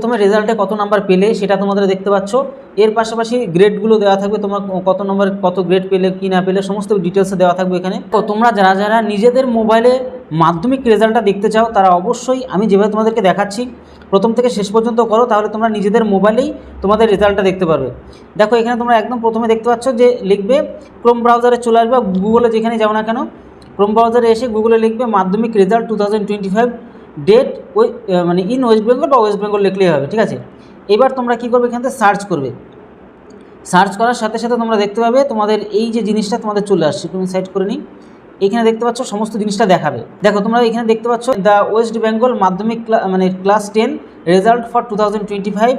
প্রথমে রেজাল্টে কত নাম্বার পেলে সেটা তোমাদের দেখতে পাচ্ছ। এর পাশাপাশি গ্রেডগুলো দেওয়া থাকবে, তোমার কত নম্বর কত গ্রেড পেলে কি না পেলে সমস্ত ডিটেলসে দেওয়া থাকবে এখানে। তো তোমরা যারা যারা নিজেদের মোবাইলে মাধ্যমিক রেজাল্টটা দেখতে চাও তারা অবশ্যই আমি যেভাবে তোমাদেরকে দেখাচ্ছি প্রথম থেকে শেষ পর্যন্ত করো, তাহলে তোমরা নিজেদের মোবাইলেই তোমাদের রেজাল্টটা দেখতে পারবে। দেখো এখানে তোমরা একদম প্রথমে দেখতে পাচ্ছ যে লিখবে ক্রোম ব্রাউজারে চলে আসবে, গুগলে যেখানে যাও না কেন ক্রোম ব্রাউজারে এসে গুগলে লিখবে মাধ্যমিক রেজাল্ট 2025 ডেট ওই মানে ইন ওয়েস্ট বেঙ্গল বা ওয়েস্ট বেঙ্গল লিখলেই হবে, ঠিক আছে। এবার তোমরা কী করবে, এখান থেকে সার্চ করবে। সার্চ করার সাথে সাথে তোমরা দেখতে পাবে তোমাদের এই যে জিনিসটা তোমাদের চলে আসছে। তুমি সাইড করে নিই, এখানে দেখতে পাচ্ছ সমস্ত জিনিসটা দেখাবে। দেখো তোমরা এখানে দেখতে পাচ্ছ দ্য ওয়েস্ট বেঙ্গল মাধ্যমিক মানে ক্লাস 10 রেজাল্ট ফর 2025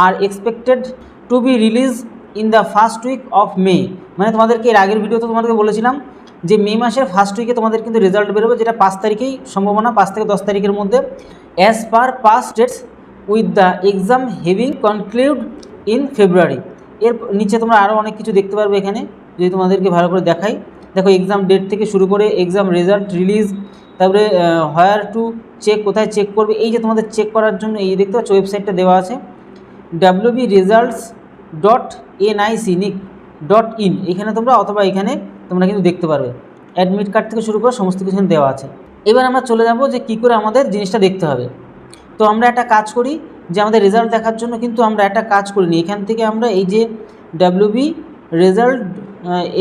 আর expected to be release in the first week of May. মানে তোমাদেরকে এর আগের ভিডিওতে তোমাদেরকে বলেছিলাম যে মে মাসের ফার্স্ট উইকে তোমাদের কিন্তু রেজাল্ট বেরোবে, যেটা 5 তারিখেই সম্ভাবনা, 5 থেকে 10 তারিখের মধ্যে। As per past dates with the exam having conclude in February. এর নিচে তোমরা আরও অনেক কিছু দেখতে পারবে এখানে, যদি তোমাদেরকে ভালো করে দেখাই। দেখো এক্সাম ডেট থেকে শুরু করে এক্সাম রেজাল্ট রিলিজ, তারপরে হোয়ার টু চেক, কোথায় চেক করবে, এই যে তোমাদের চেক করার জন্য এই দেখতে পাচ্ছ ওয়েবসাইটটা দেওয়া আছে wbresults.nic.in, এখানে তোমরা অথবা এখানে তোমরা কিন্তু দেখতে পারবে। অ্যাডমিট কার্ড থেকে শুরু করে সমস্ত কিছু দেওয়া আছে। এবার আমরা চলে যাব যে কী করে আমাদের জিনিসটা দেখতে হবে। তো আমরা একটা কাজ করি যে আমাদের রেজাল্ট দেখার জন্য কিন্তু আমরা একটা কাজ করিনি, এখান থেকে আমরা এই যে wbresult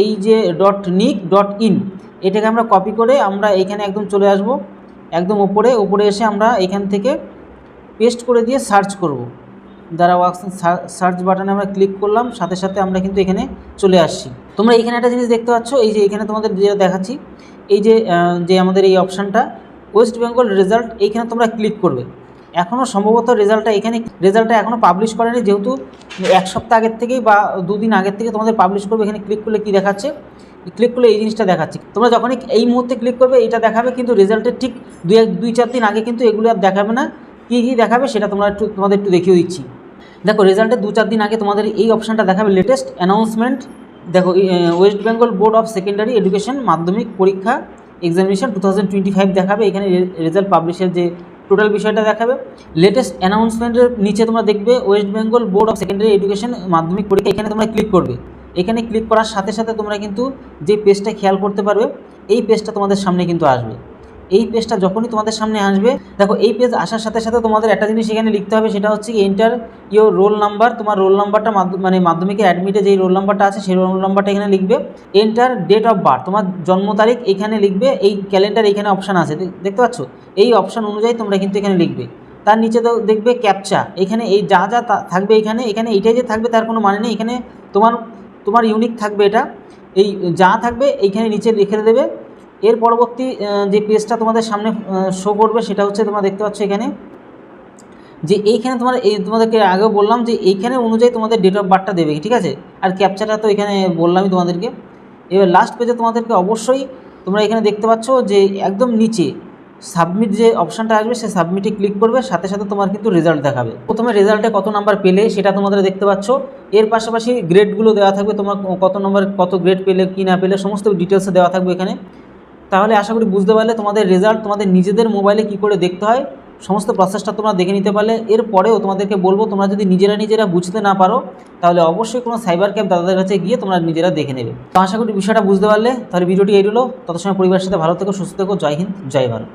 এই যে .nic.in এটাকে আমরা কপি করে আমরা এখানে একদম চলে আসব, একদম উপরে এসে আমরা এখান থেকে পেস্ট করে দিয়ে সার্চ করব। দাঁড়াও, সার্চ বাটনে আমরা ক্লিক করলাম, সাথে সাথে আমরা কিন্তু এখানে চলে আসছি। তোমরা এখানে একটা জিনিস দেখতে পাচ্ছ, এই যে এখানে তোমাদের যেটা দেখাচ্ছি এই যে আমাদের এই অপশানটা ওয়েস্ট বেঙ্গল রেজাল্ট, এইখানে তোমরা ক্লিক করবে। এখনও সম্ভবত রেজাল্টটা এখনও পাবলিশ করেনি, যেহেতু 1 সপ্তাহ আগের থেকেই বা 2 দিন আগের থেকে তোমাদের পাবলিশ করবে। এখানে ক্লিক করলে কী দেখাচ্ছে, ক্লিক করলে এই জিনিসটা দেখাচ্ছে। তোমরা যখনই এই মুহূর্তে ক্লিক করবে এটা দেখাবে, কিন্তু রেজাল্টের ঠিক 2-4 দিন আগে কিন্তু এগুলো আর দেখাবে না। কী দেখাবে সেটা তোমাদের একটু দেখিয়ে দিচ্ছি। দেখো রেজাল্টের 2-4 দিন আগে তোমাদের এই অপশানটা দেখাবে লেটেস্ট অ্যানাউন্সমেন্ট। দেখো West Bengal board of secondary education মাধ্যমিক পরীক্ষা এক্সামিনেশন 2025 দেখাবে। এখানে রেজাল্ট পাবলিশের যে টোটাল বিষয়টা দেখাবে। লেটেস্ট অ্যানাউন্সমেন্টের নিচে তোমরা দেখবে West Bengal board of secondary education মাধ্যমিক পরীক্ষা, এখানে তোমরা ক্লিক করবে। এখানে ক্লিক করার সাথে সাথে তোমরা কিন্তু যে পেজটা খেয়াল করতে পারবে, এই পেজটা তোমাদের সামনে কিন্তু আসবে। এই পেজটা যখনই তোমাদের সামনে আসবে, দেখো এই পেজ আসার সাথে সাথে তোমাদের একটা জিনিস এখানে লিখতে হবে, সেটা হচ্ছে এন্টার ইয়োর রোল নাম্বার। তোমার রোল নাম্বারটা মানে মাধ্যমিকের অ্যাডমিটে যেই রোল নাম্বারটা আছে সেই রোল নাম্বারটা এখানে লিখবে। এন্টার ডেট অফ বার্থ, তোমার জন্ম তারিখ এখানে লিখবে। এই ক্যালেন্ডার এখানে অপশান আছে, দেখতে পাচ্ছ, এই অপশান অনুযায়ী তোমরা কিন্তু এখানে লিখবে। তার নিচে তো দেখবে ক্যাপচা, এখানে এই যা থাকবে এখানে এইটাই যে থাকবে তার কোনো মানে নেই। এখানে তোমার ইউনিক থাকবে, এটা এই যা থাকবে এইখানে নিচে লিখে দেবে। এর পরবর্তী যে পেজটা তোমাদের সামনে শো করবে সেটা হচ্ছে তোমরা দেখতে পাচ্ছ এখানে যে এইখানে তোমাদেরকে আগেও বললাম যে এইখানে অনুযায়ী তোমাদের ডেট অফ বার্থটা দেবে, ঠিক আছে। আর ক্যাপচাটা তো এখানে বললামই তোমাদেরকে। এবার লাস্ট পেজে তোমাদেরকে অবশ্যই তোমরা এখানে দেখতে পাচ্ছ যে একদম নিচে সাবমিট যে অপশানটা আসবে সে সাবমিটে ক্লিক করবে, সাথে সাথে তোমার কিন্তু রেজাল্ট দেখাবে। প্রথমে রেজাল্টে কত নাম্বার পেলে সেটা তোমাদের দেখতে পাচ্ছ। এর পাশাপাশি গ্রেডগুলো দেওয়া থাকবে, তোমার কত নম্বর কত গ্রেড পেলে কি না পেলে সমস্ত ডিটেলসে দেওয়া থাকবে এখানে। তাহলে আশা করি বুঝতে পারলে তোমাদের রেজাল্ট তোমাদের নিজেদের মোবাইলে কি করে দেখতে হয়, সমস্ত প্রসেসটা তোমরা দেখে নিতে পারলে। এরপরেও তোমাদেরকে বলবো, তোমরা যদি নিজেরা বুঝতে না পারো তাহলে অবশ্যই কোনো সাইবার ক্যাফে দাদাদের কাছে গিয়ে তোমরা নিজেরা দেখে নেবে। তো আশা করি বিষয়টা বুঝতে পারলে। তাহলে ভিডিওটি এই হলো। তত সময় পরিবারের সাথে ভালো থেকো, সুস্থ থেকো। জয় হিন্দ, জয় ভারত।